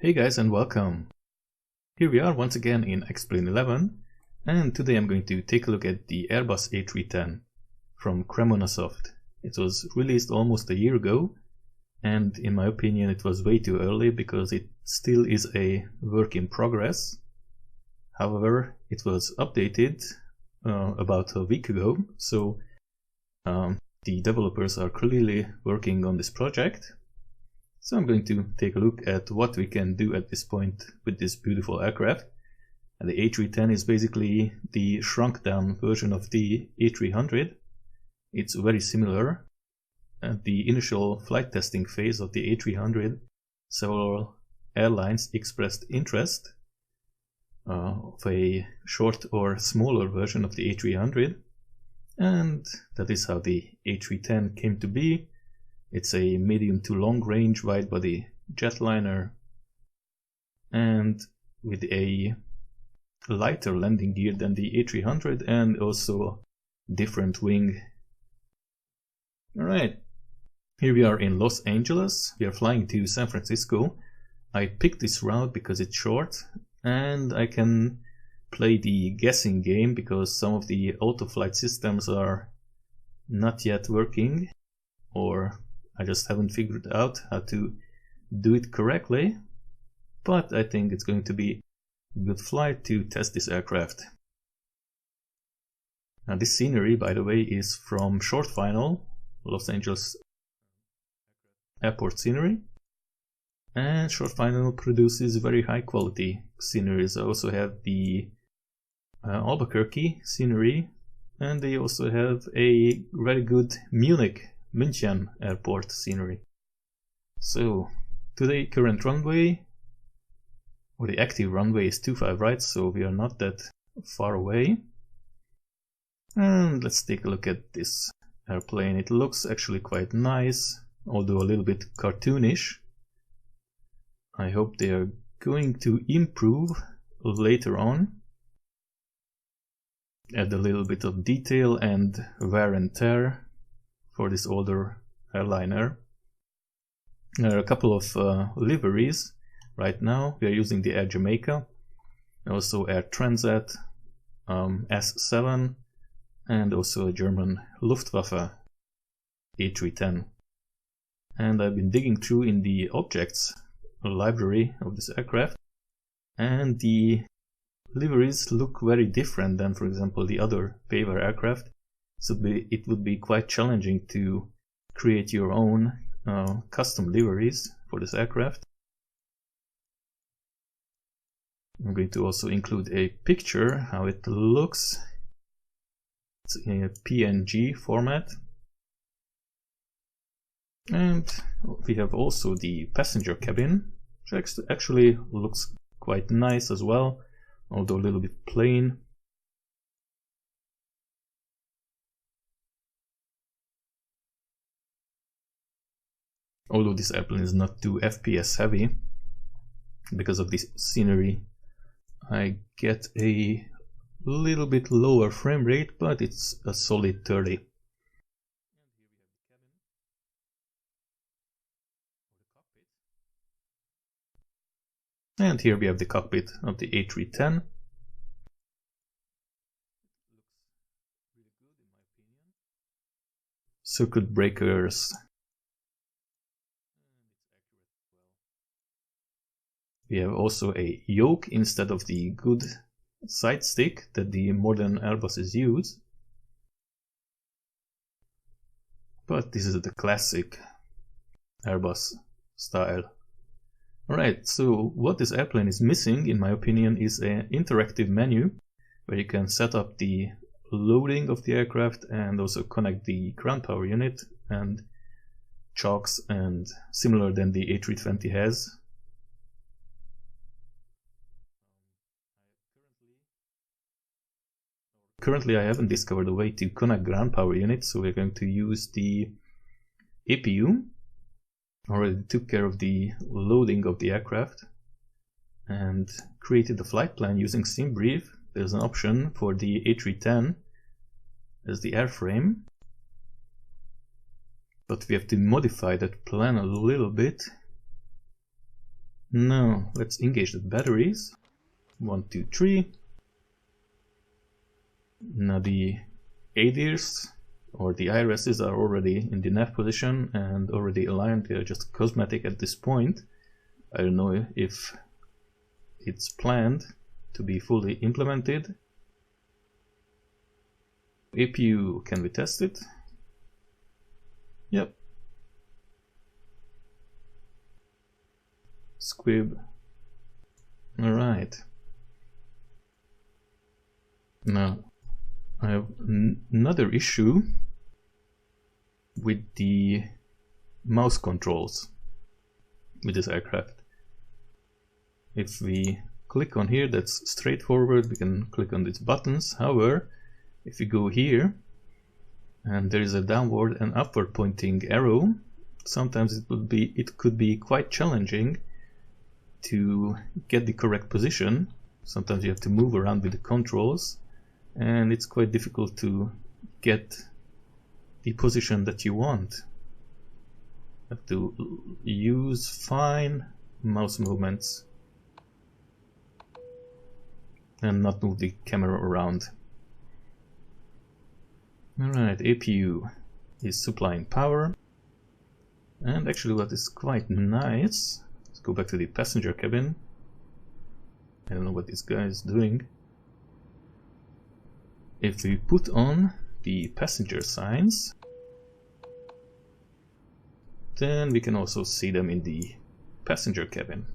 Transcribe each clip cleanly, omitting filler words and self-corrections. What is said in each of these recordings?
Hey guys and welcome! Here we are once again in Xplane 11, and today I'm going to take a look at the Airbus A310 from CremonaSoft. It was released almost a year ago, and in my opinion it was way too early because it still is a work in progress. However, it was updated about a week ago, so the developers are clearly working on this project. So I'm going to take a look at what we can do at this point with this beautiful aircraft. And the A310 is basically the shrunk down version of the A300. It's very similar. At the initial flight testing phase of the A300, several airlines expressed interest of a short or smaller version of the A300. And that is how the A310 came to be. It's a medium to long range wide body jetliner, and with a lighter landing gear than the A300 and also different wing. Alright, here we are in Los Angeles. We are flying to San Francisco. I picked this route because it's short and I can play the guessing game because some of the auto-flight systems are not yet working, or I just haven't figured out how to do it correctly, but I think it's going to be a good flight to test this aircraft. Now this scenery, by the way, is from Short Final, Los Angeles airport scenery, and Short Final produces very high quality sceneries. I also have the Albuquerque scenery, and they also have a very good München airport scenery. So today current runway, or the active runway, is 25 right, so we are not that far away. And let's take a look at this airplane. It looks actually quite nice, although a little bit cartoonish. I hope they are going to improve later on, add a little bit of detail and wear and tear for this older airliner. There are a couple of liveries right now. We are using the Air Jamaica, also Air Transat, S7, and also a German Luftwaffe A310. And I've been digging through in the objects library of this aircraft, and the liveries look very different than, for example, the other Paver aircraft. So it would be quite challenging to create your own custom liveries for this aircraft. I'm going to also include a picture how it looks. It's in a PNG format. And we have also the passenger cabin, which actually looks quite nice as well, although a little bit plain. Although this airplane is not too FPS heavy, because of this scenery I get a little bit lower frame rate, but it's a solid 30. And here we have the cockpit of the A310. Circuit breakers. We have also a yoke instead of the good side stick that the modern Airbuses use. But this is the classic Airbus style. Alright, so what this airplane is missing, in my opinion, is an interactive menu where you can set up the loading of the aircraft and also connect the ground power unit and chocks, and similar than the A320 has. Currently I haven't discovered a way to connect ground power units, so we're going to use the APU. Already took care of the loading of the aircraft and created a flight plan using SimBrief. There's an option for the A310 as the airframe, but we have to modify that plan a little bit Now let's engage the batteries. 1, 2, 3. Now the ADIRs or the IRSs are already in the nav position and already aligned. They are just cosmetic at this point. I don't know if it's planned to be fully implemented. APU, can we test it? Yep. Squib. Alright. Now I have another issue with the mouse controls with this aircraft. If we click on here, that's straightforward. We can click on these buttons. However, if we go here and there is a downward and upward pointing arrow, sometimes it could be quite challenging to get the correct position. Sometimes you have to move around with the controls, and it's quite difficult to get the position that you want. You have to use fine mouse movements and not move the camera around. Alright, APU is supplying power. And actually what is quite nice, let's go back to the passenger cabin. I don't know what this guy is doing. If we put on the passenger signs, then we can also see them in the passenger cabin.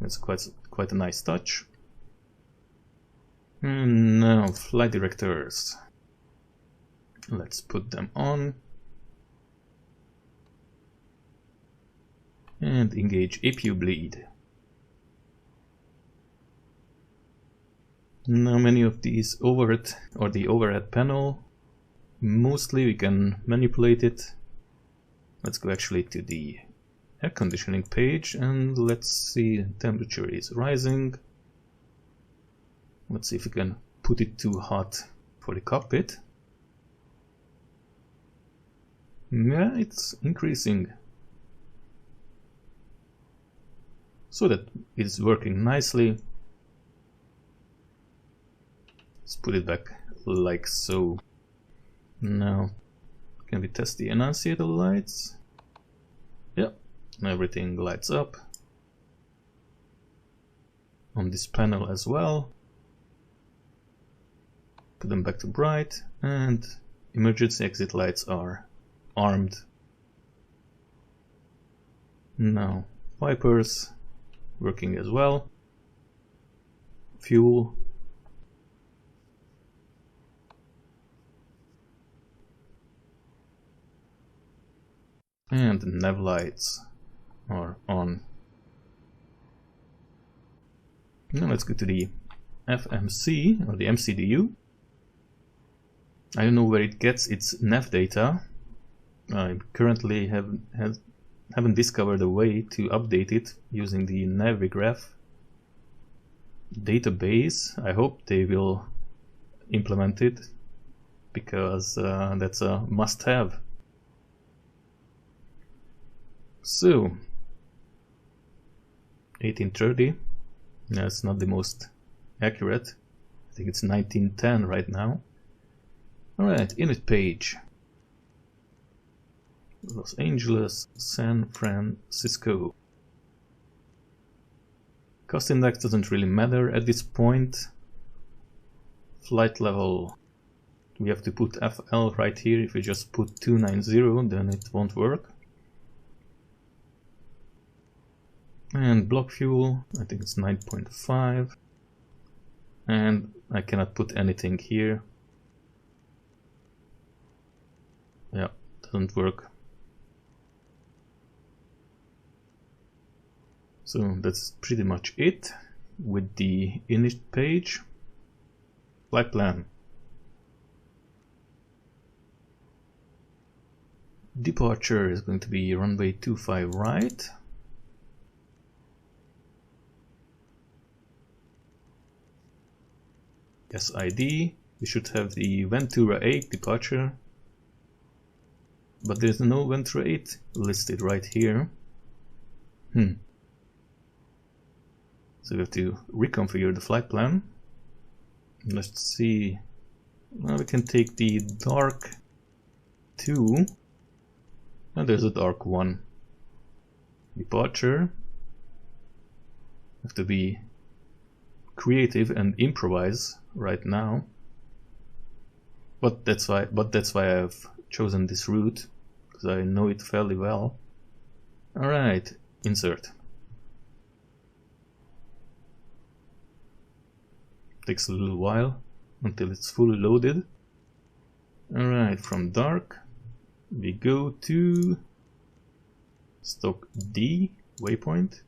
That's quite a nice touch. And now flight directors. Let's put them on. And engage APU bleed. Now many of these overhead or the overhead panel, mostly we can manipulate it. Let's go actually to the air conditioning page and let's see, the temperature is rising. Let's see if we can put it too hot for the cockpit. Yeah, it's increasing. So that it's working nicely. Let's put it back like so. Now, can we test the annunciator lights? Yeah, everything lights up. On this panel as well. Put them back to bright, and emergency exit lights are armed. Now, wipers working as well. Fuel. And the nav lights are on. Now let's go to the FMC or the MCDU. I don't know where it gets its nav data. I currently haven't discovered a way to update it using the Navigraph database. I hope they will implement it, because that's a must-have. So 1830, that's not the most accurate. I think it's 1910 right now. Alright, init page. Los Angeles, San Francisco. Cost index doesn't really matter at this point. Flight level. We have to put FL right here. If we just put 290, then it won't work. And block fuel, I think it's 9.5. And I cannot put anything here. Yeah, doesn't work. So that's pretty much it with the init page. Flight plan. Departure is going to be runway 25 right. SID, we should have the Ventura 8 departure, but there's no Ventura 8 listed right here. So we have to reconfigure the flight plan. Let's see. Well, we can take the dark 2, and there's a dark 1. Departure. Have to be creative and improvise right now. But that's why I've chosen this route, because I know it fairly well. Alright, insert. Takes a little while until it's fully loaded. Alright, from dark we go to stock D waypoint,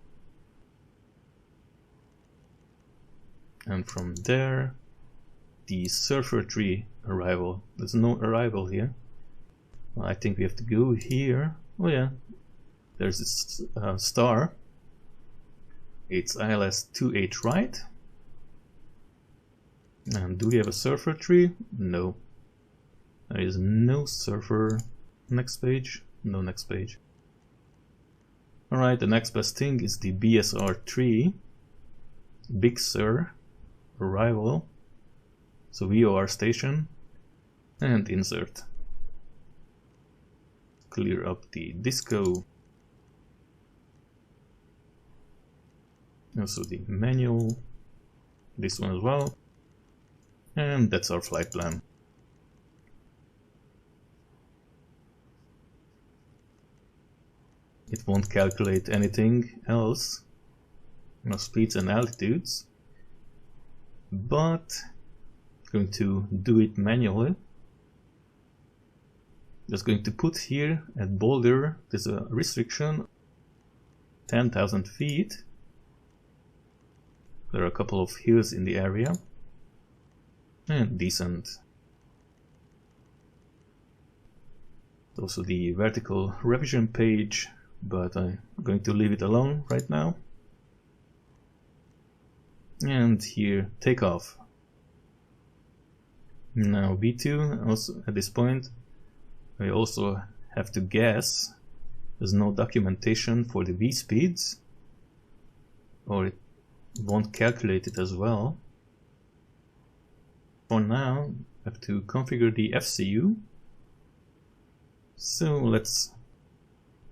and from there the surfer tree arrival. There's no arrival here. Well, I think we have to go here. Oh yeah, there's this star. It's ILS 28 right. And do we have a surfer tree? No. There is no surfer. Next page? No next page. Alright, the next best thing is the BSR tree. Big Sur arrival. So VOR station. And insert. Clear up the disco. Also the manual. This one as well. And that's our flight plan. It won't calculate anything else, no speeds and altitudes, but I'm going to do it manually. Just going to put here at Boulder, there's a restriction 10,000 feet. There are a couple of hills in the area. And descent. Also the vertical revision page, but I'm going to leave it alone right now. And here, takeoff. Now V2, also at this point, I also have to guess. There's no documentation for the V speeds, or it won't calculate it as well. For now, I have to configure the FCU. So let's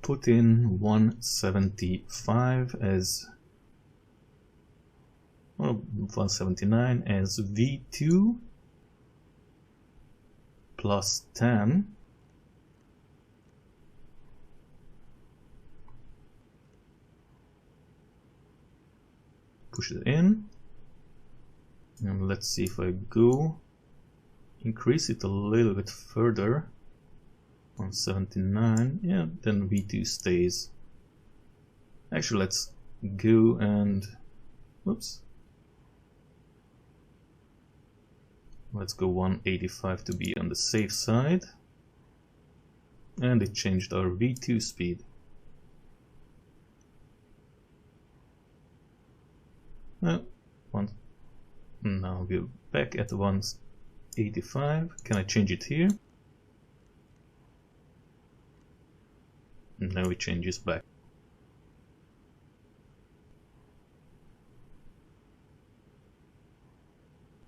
put in 175 as, well, 179 as V2 plus 10. Push it in. And let's see if I go increase it a little bit further. 179, yeah, then V2 stays. Actually, let's go and, whoops. Let's go 185 to be on the safe side. And it changed our V2 speed. Now we're back at 185. Can I change it here? Now it changes back.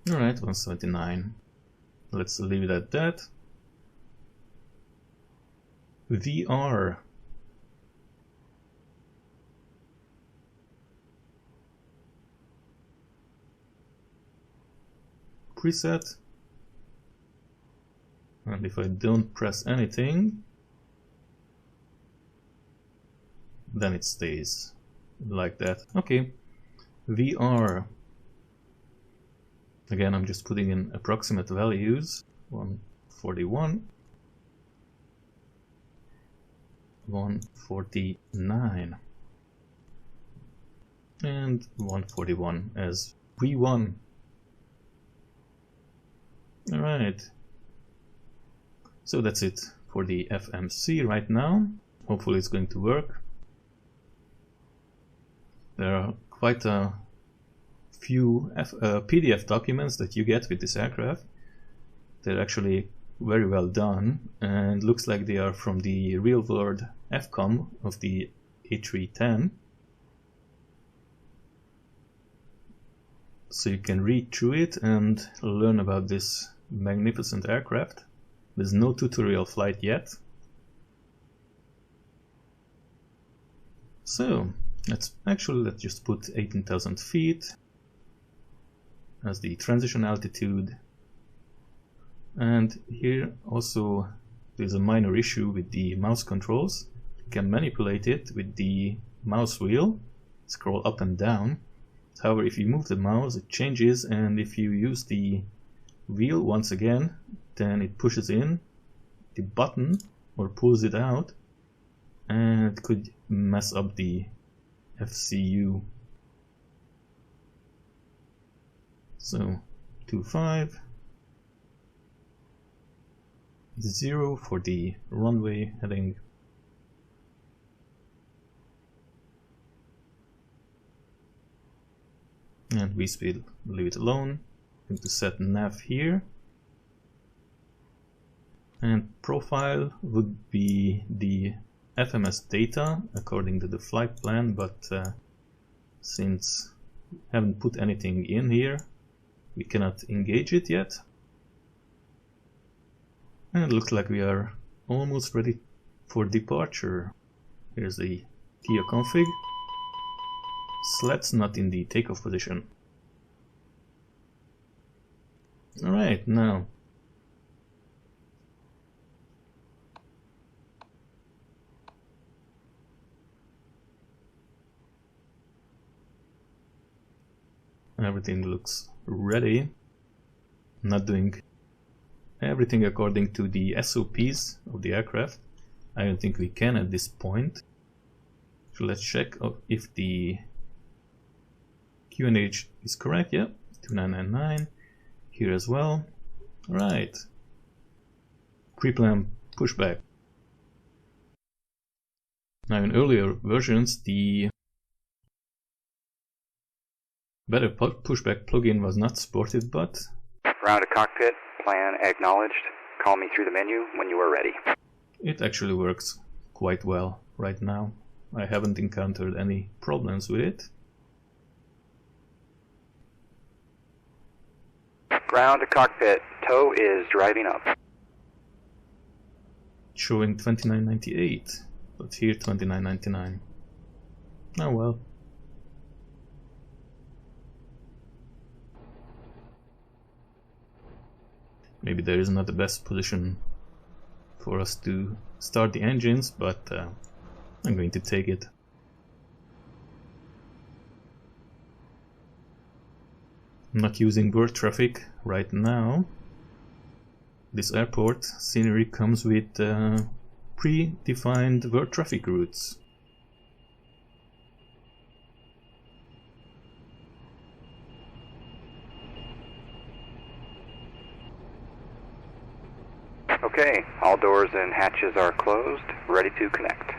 Alright, 179. Let's leave it at that. VR. Preset. And if I don't press anything, then it stays like that. Okay, VR. Again, I'm just putting in approximate values. 141, 149, and 141 as V1. Alright, so that's it for the FMC right now. Hopefully it's going to work. There are quite a few PDF documents that you get with this aircraft. They're actually very well done, and looks like they are from the real-world FCOM of the A310. so you can read through it and learn about this magnificent aircraft. There's no tutorial flight yet. So let's just put 18,000 feet as the transition altitude. And here also there's a minor issue with the mouse controls. You can manipulate it with the mouse wheel, scroll up and down. However, if you move the mouse, it changes, and if you use the wheel once again, then it pushes in the button or pulls it out, and it could mess up the FCU. So 25, 0 for the runway heading. And V-speed, leave it alone. I'm going to set nav here. And profile would be the FMS data according to the flight plan, but since we haven't put anything in here, we cannot engage it yet. And it looks like we are almost ready for departure. Here's the Kia config. Slats not in the takeoff position. Alright, now everything looks ready. Not doing everything according to the SOPs of the aircraft. I don't think we can at this point. So let's check if the QNH is correct. Yeah, 2999 here as well. Alright. Pre-plan pushback. Now in earlier versions the better pushback plugin was not supported, but round to cockpit, plan acknowledged. Call me through the menu when you are ready. It actually works quite well right now. I haven't encountered any problems with it. Ground to cockpit, tow is driving up. Showing 2998, but here 2999. Oh well. Maybe there is not the best position for us to start the engines, but I'm going to take it. I'm not using bird traffic right now. This airport scenery comes with pre-defined bird traffic routes. Okay, all doors and hatches are closed, ready to connect.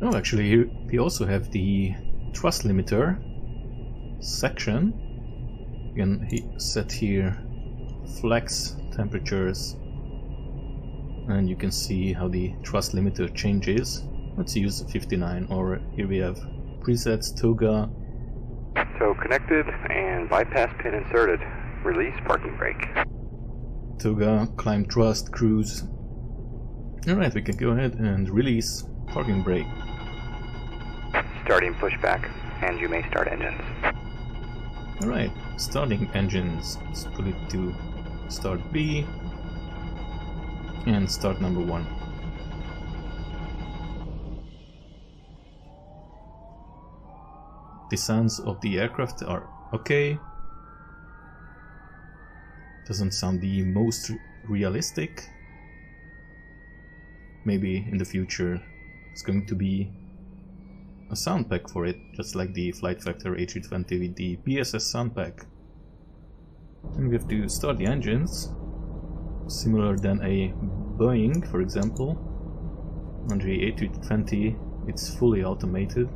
Oh, actually, here we also have the thrust limiter section. You can set here flex temperatures, and you can see how the thrust limiter changes. Let's use 59, or here we have presets, toga. So connected and bypass pin inserted. Release parking brake. Toga, climb thrust, cruise. Alright, we can go ahead and release parking brake. Starting pushback, and you may start engines. Alright, starting engines. Let's put it to start B and start number 1. The sounds of the aircraft are okay. Doesn't sound the most realistic. Maybe in the future it's going to be a sound pack for it, just like the Flight Factor A320 with the BSS sound pack. And we have to start the engines, similar than a Boeing, for example. On the A320 it's fully automated.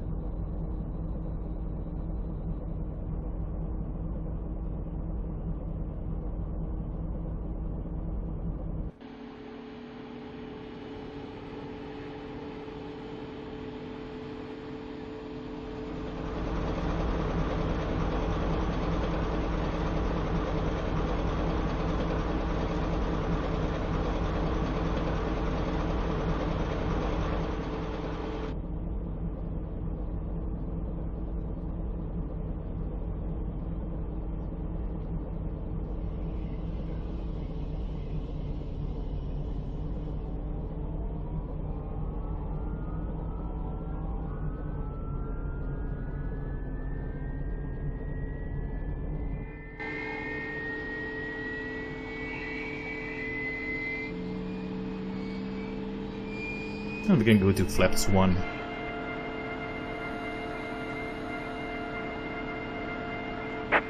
And we can go to flaps 1.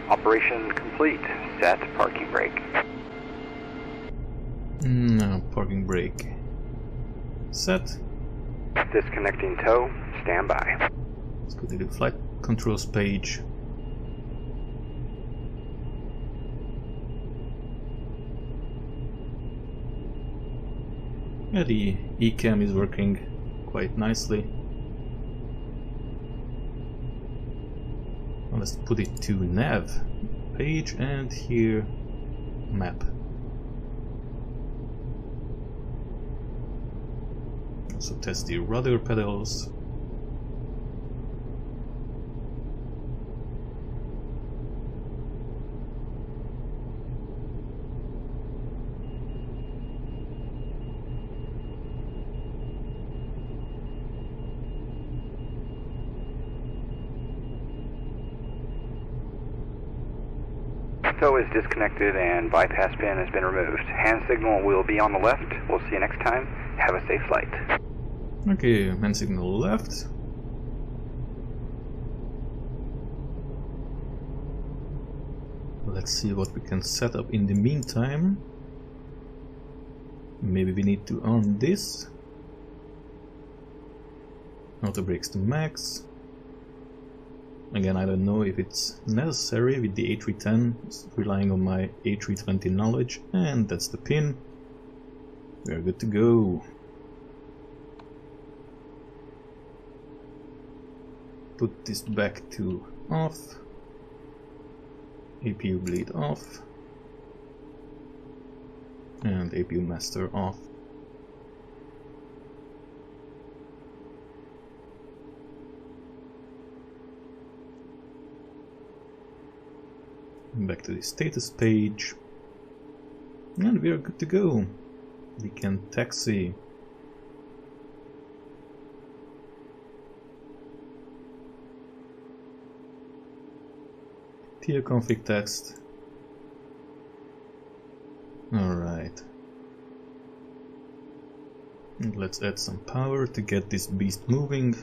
Operation complete. Set parking brake. No, parking brake. Set. Disconnecting tow. Stand by. Let's go to the flight controls page. Yeah, the eCam is working quite nicely. Well, let's put it to nav page and here map. Also test the rudder pedals. Tow is disconnected and bypass pin has been removed. Hand signal will be on the left. We'll see you next time. Have a safe flight. Okay, hand signal left. Let's see what we can set up in the meantime. Maybe we need to on this. Auto brakes to max. Again, I don't know if it's necessary with the A310, relying on my A320 knowledge, and that's the pin. We are good to go. Put this back to off. APU bleed off. And APU master off. Back to the status page, and we are good to go. We can taxi. Tier config text. Alright. And let's add some power to get this beast moving.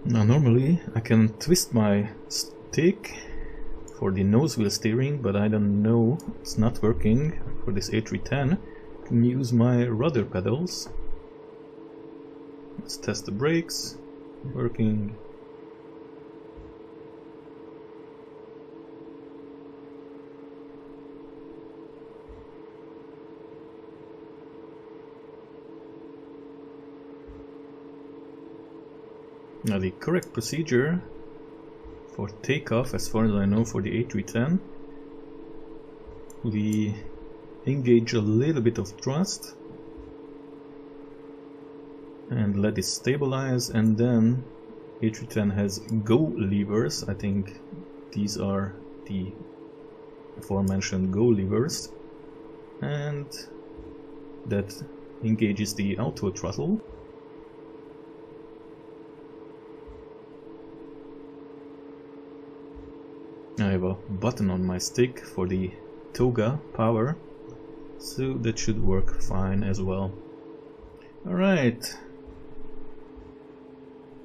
Now normally I can twist my stick for the nose wheel steering, but I don't know, it's not working for this A310. I can use my rudder pedals. Let's test the brakes, working. Now the correct procedure for takeoff, as far as I know, for the A310, we engage a little bit of thrust and let it stabilize, and then A310 has go levers. I think these are the aforementioned go levers, and that engages the auto throttle. I have a button on my stick for the toga power, so that should work fine as well. Alright.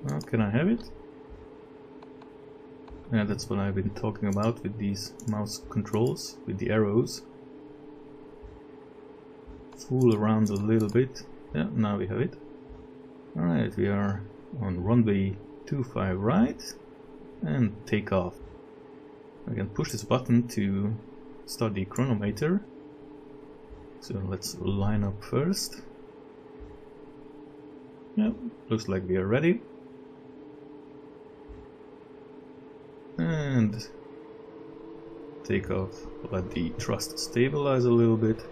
Well, can I have it? Yeah, that's what I've been talking about with these mouse controls, with the arrows. Fool around a little bit. Yeah, now we have it. Alright, we are on runway 25 right and take off. I can push this button to start the chronometer. So let's line up first. Yeah, looks like we are ready. And take off. Let the thrust stabilize a little bit.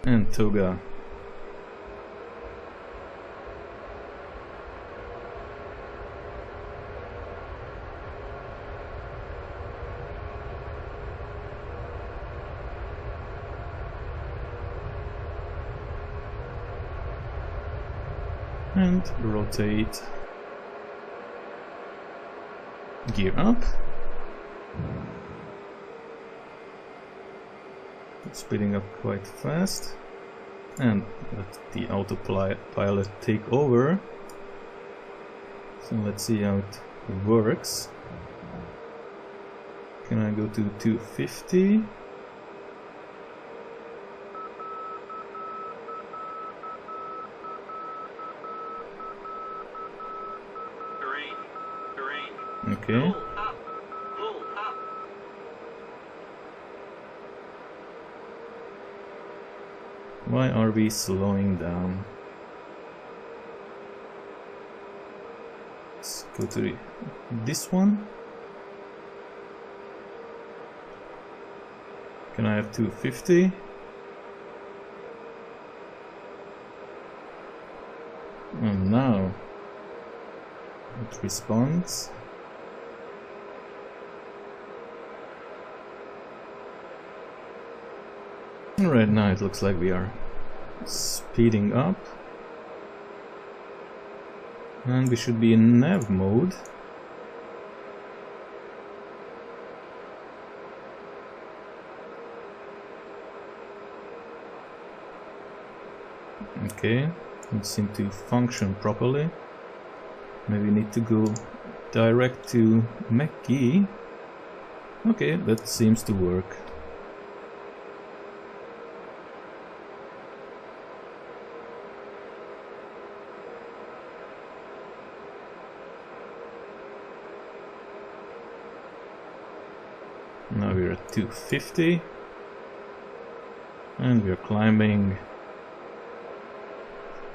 And toga. And rotate. Gear up. Speeding up quite fast. And let the autopilot take over. So let's see how it works. Can I go to 250? Okay. Why are we slowing down? Let's go to this one. Can I have 250? And now it responds. Right now it looks like we are speeding up, and we should be in nav mode. Okay, it seems to function properly. Maybe we need to go direct to McGee. Okay, that seems to work. Now we're at 250 and we're climbing.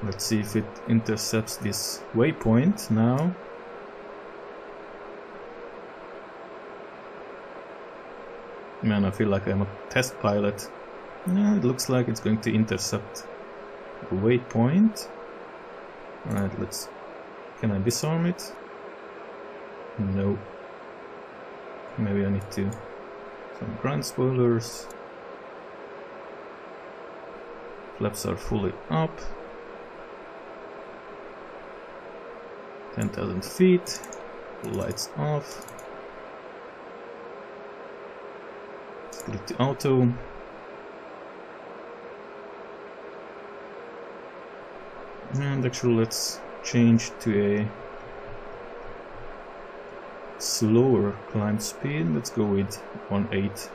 Let's see if it intercepts this waypoint now. Man, I feel like I'm a test pilot. Yeah, it looks like it's going to intercept a waypoint. Alright, let's... Can I disarm it? No. Maybe I need to... Some ground spoilers. Flaps are fully up. 10,000 feet. Lights off. Let's put it to auto. And actually let's change to a slower climb speed. Let's go with 1.8.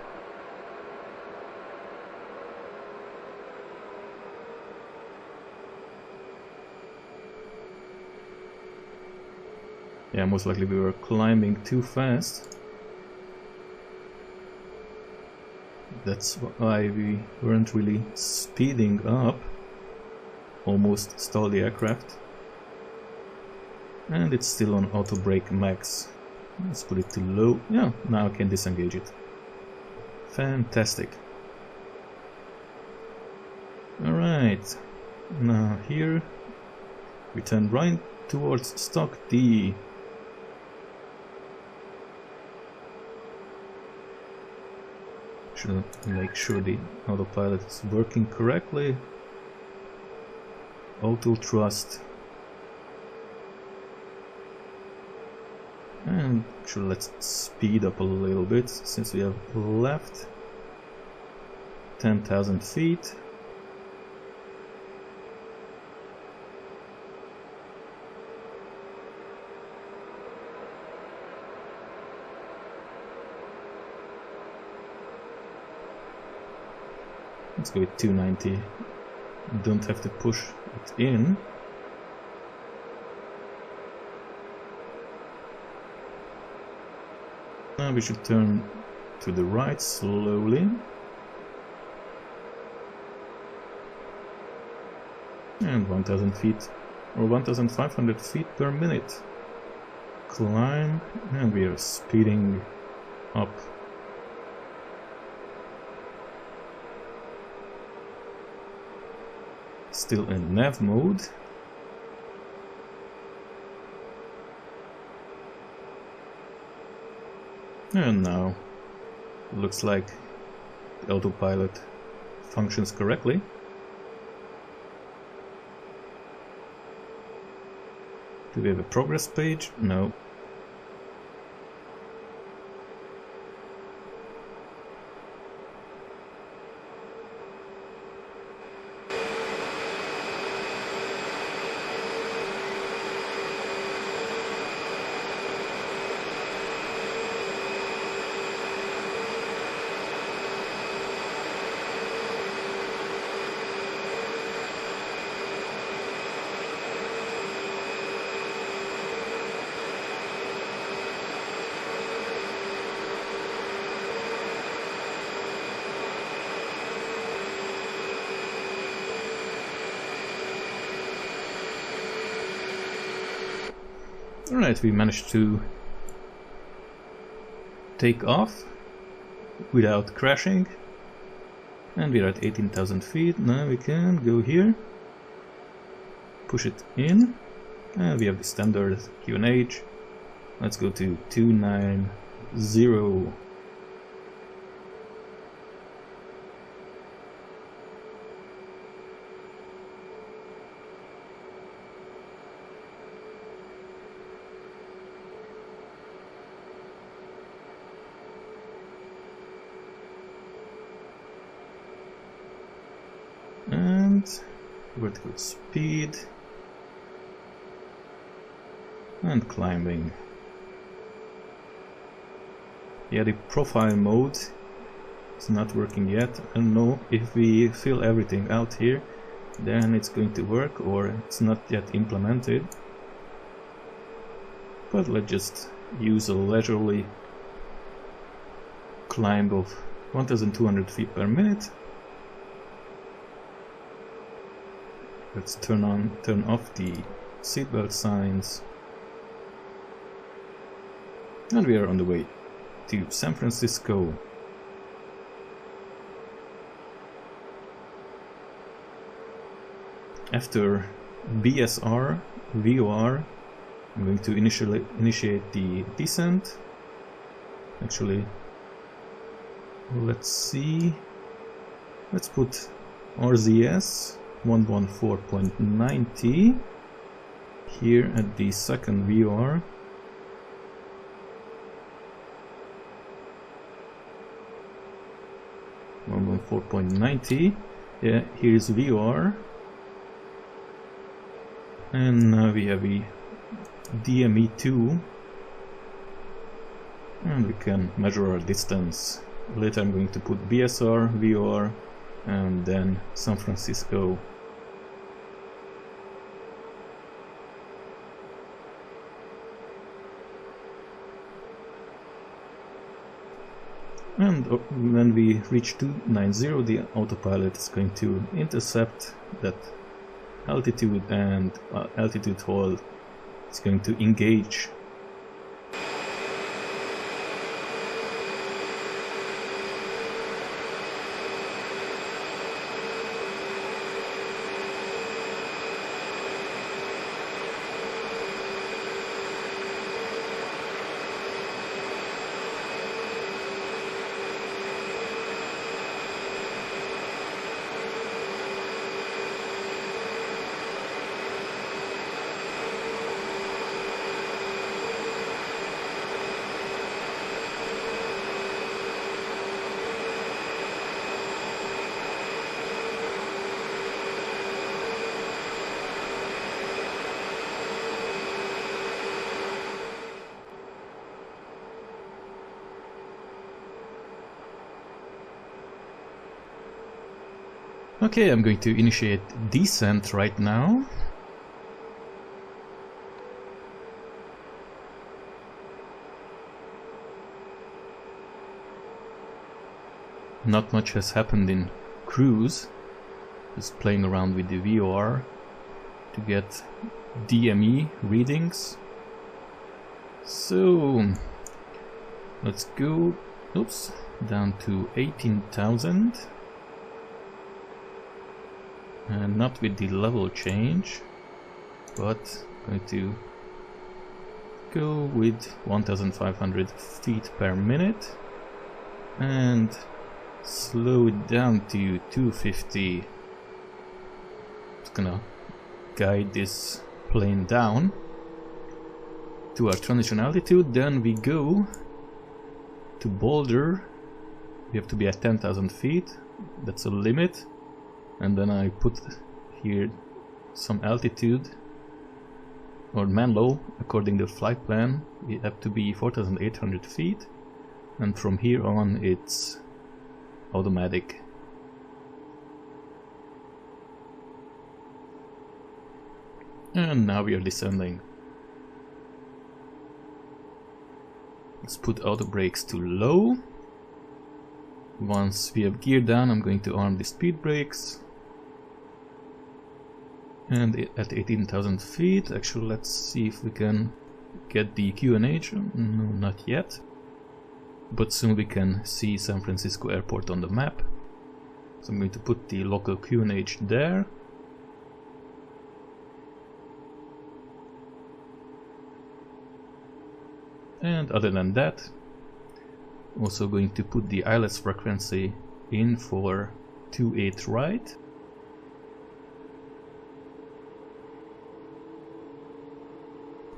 Yeah, most likely we were climbing too fast. That's why we weren't really speeding up. Almost stalled the aircraft. And it's still on auto brake max. Let's put it to low. Yeah, now I can disengage it. Fantastic. Alright. Now here we turn right towards stock D. Should make sure the autopilot is working correctly. Auto thrust. And actually let's speed up a little bit since we have left 10,000 feet. Let's go with 290. Don't have to push it in. Now we should turn to the right slowly. And 1000 feet or 1500 feet per minute. Climb, and we are speeding up. Still in nav mode. And now looks like the autopilot functions correctly. Do we have a progress page? No. Alright, we managed to take off without crashing, and we're at 18,000 feet. Now we can go here, push it in, and we have the standard QNH. Let's go to 290. And vertical speed and climbing. Yeah, the profile mode is not working yet. I don't know if we fill everything out here, then it's going to work, or it's not yet implemented. But let's just use a leisurely climb of 1200 feet per minute. Let's turn off the seatbelt signs, and we are on the way to San Francisco. After BSR, VOR, I'm going to initiate the descent. Actually, let's see. Let's put RZS 114.90 here at the second VOR. .90. Yeah, here is VOR, and now we have a DME2, and we can measure our distance. Later I'm going to put BSR, VOR, and then San Francisco. And when we reach 290, the autopilot is going to intercept that altitude, and altitude hold is going to engage. Okay, I'm going to initiate descent right now. Not much has happened in cruise. Just playing around with the VOR to get DME readings. So let's go, oops, down to 18,000. And not with the level change, but going to go with 1,500 feet per minute and slow it down to 250. Just gonna guide this plane down to our transition altitude. Then we go to Boulder. We have to be at 10,000 feet. That's a limit. And then I put here some altitude or man low according to the flight plan. We have to be 4,800 feet, and from here on it's automatic. And now we are descending. Let's put auto brakes to low. Once we have gear down, I'm going to arm the speed brakes. And at 18,000 feet, actually let's see if we can get the QNH. No, not yet. But soon we can see San Francisco Airport on the map. So I'm going to put the local QNH there. And other than that, also going to put the ILS frequency in for 28 right.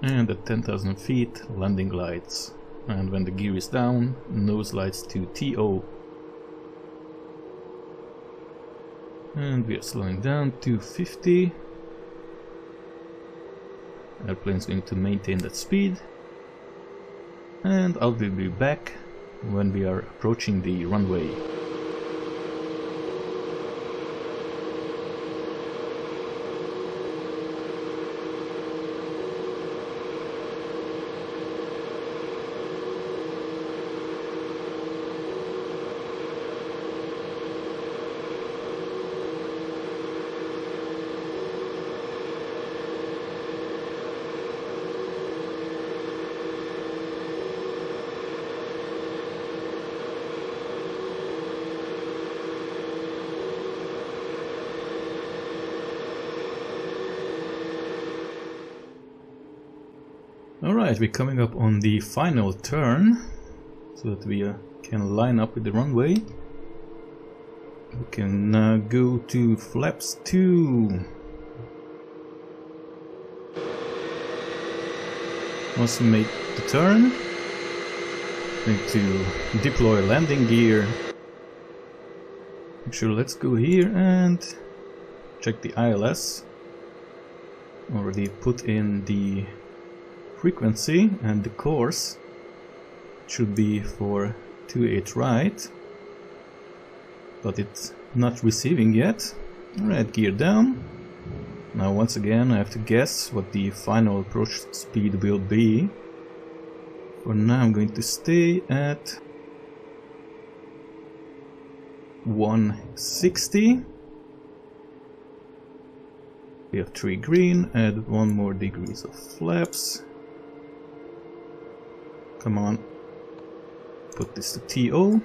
And at 10,000 feet, landing lights. And when the gear is down, nose lights to TO. And we are slowing down to 50. Airplane's going to maintain that speed. And I'll be back when we are approaching the runway. Alright, we're coming up on the final turn, so that we can line up with the runway. We can go to flaps 2. Once we make the turn, going to deploy landing gear. Actually, let's go here and check the ILS. Already put in the frequency, and the course should be for 28 right, but it's not receiving yet. Alright, gear down. Now once again I have to guess what the final approach speed will be. For now I'm going to stay at 160. We have 3 green, add 1 more degrees of flaps. Come on, put this to TO.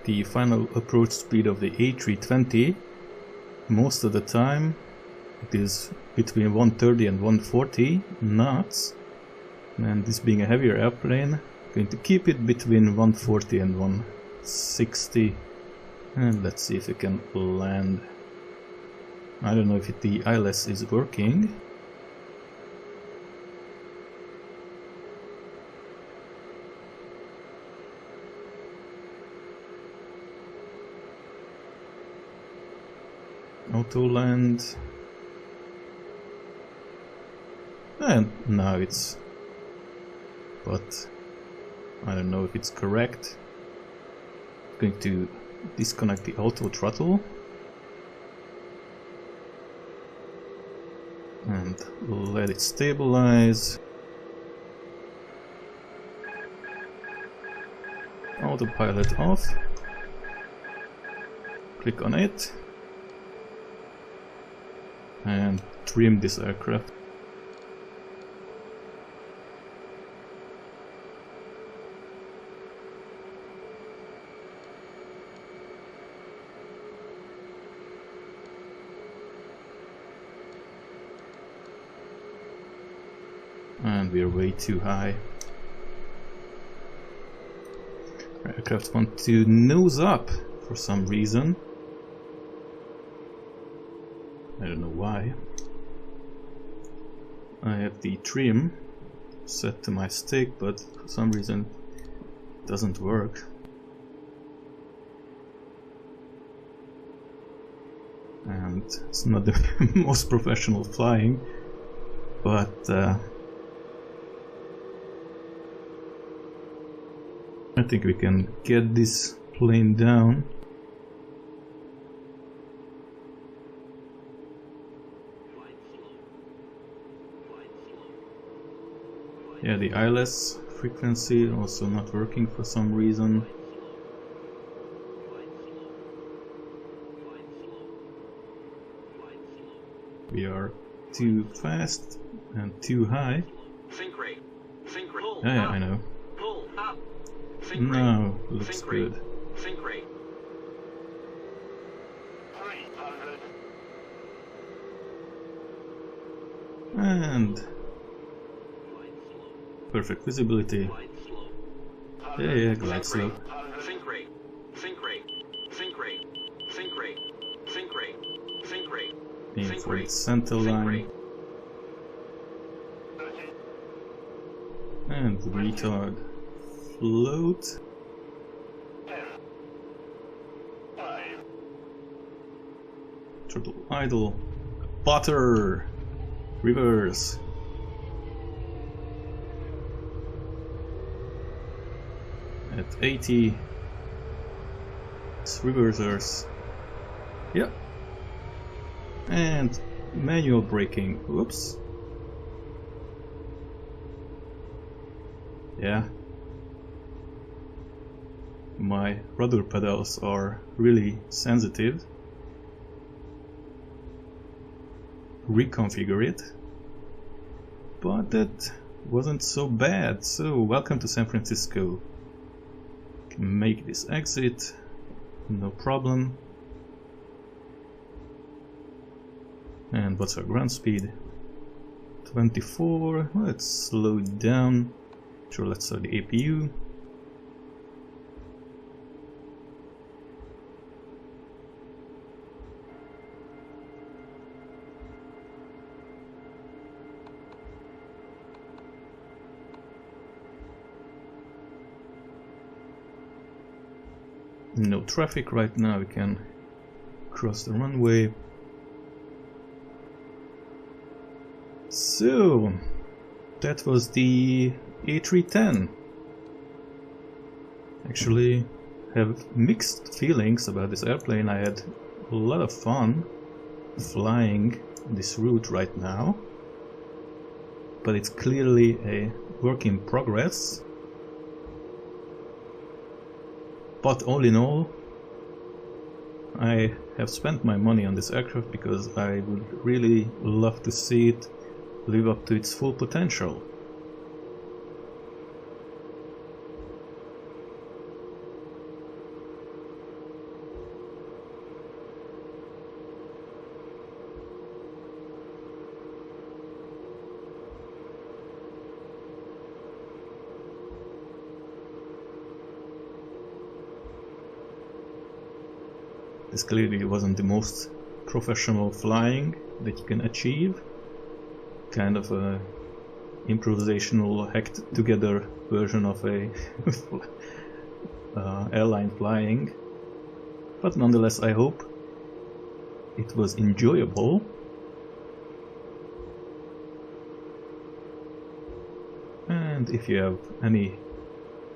The final approach speed of the A320, most of the time it is between 130 and 140 knots, and this being a heavier airplane, I'm going to keep it between 140 and 160. And let's see if we can land. I don't know if the ILS is working. Auto land. And now it's but I don't know if it's correct. I'm going to disconnect the auto throttle and let it stabilize. Autopilot off. Click on it and trim this aircraft. And we're way too high. Aircraft want to nose up for some reason. I don't know why. I have the trim set to my stick, but for some reason it doesn't work. And it's not the most professional flying, but I think we can get this plane down. Yeah, the ILS frequency also not working for some reason. We are too fast and too high. Yeah, I know. No, looks good. And perfect visibility. Yeah, glide slope. Aim for the center line. And retard float. Throttle idle. Butter. Reverse. At 80. It's reversers. Yep. And manual braking. Whoops. Yeah. My rudder pedals are really sensitive. Reconfigure it. But that wasn't so bad. So welcome to San Francisco. Can make this exit, no problem. And what's our ground speed? 24. Let's slow it down. Sure, let's start the APU. No traffic right now, we can cross the runway. So, that was the A310. Actually, have mixed feelings about this airplane. I had a lot of fun flying this route right now, but it's clearly a work in progress. But all in all, I have spent my money on this aircraft because I would really love to see it live up to its full potential. This clearly wasn't the most professional flying that you can achieve. Kind of a improvisational, hacked together version of a airline flying. But nonetheless, I hope it was enjoyable. And and if you have any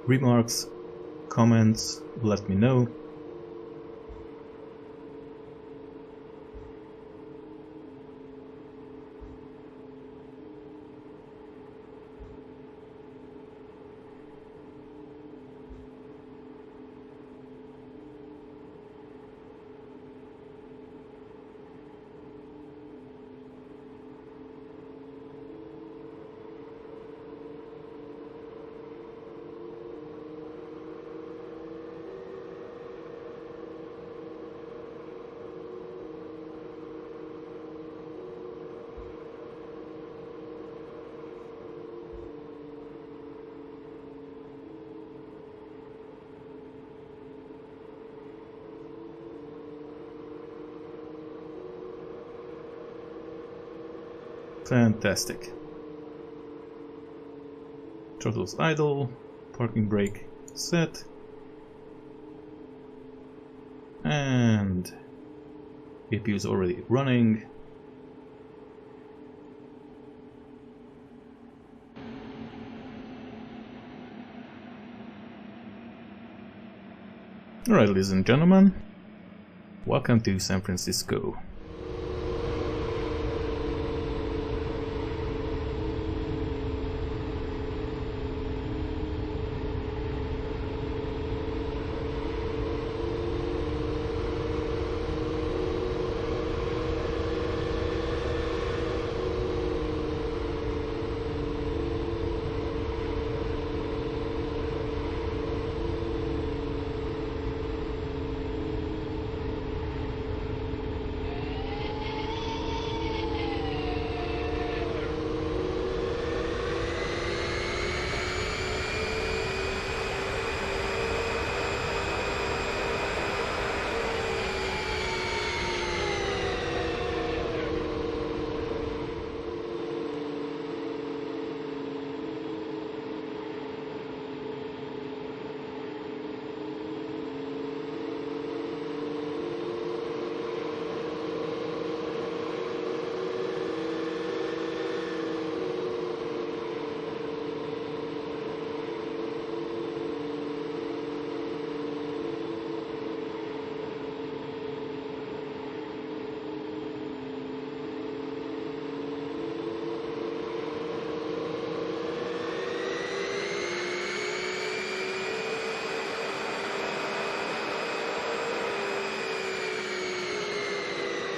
remarks, comments, let me know. Fantastic. Throttles idle, parking brake set, and APU is already running. Alright, ladies and gentlemen, welcome to San Francisco.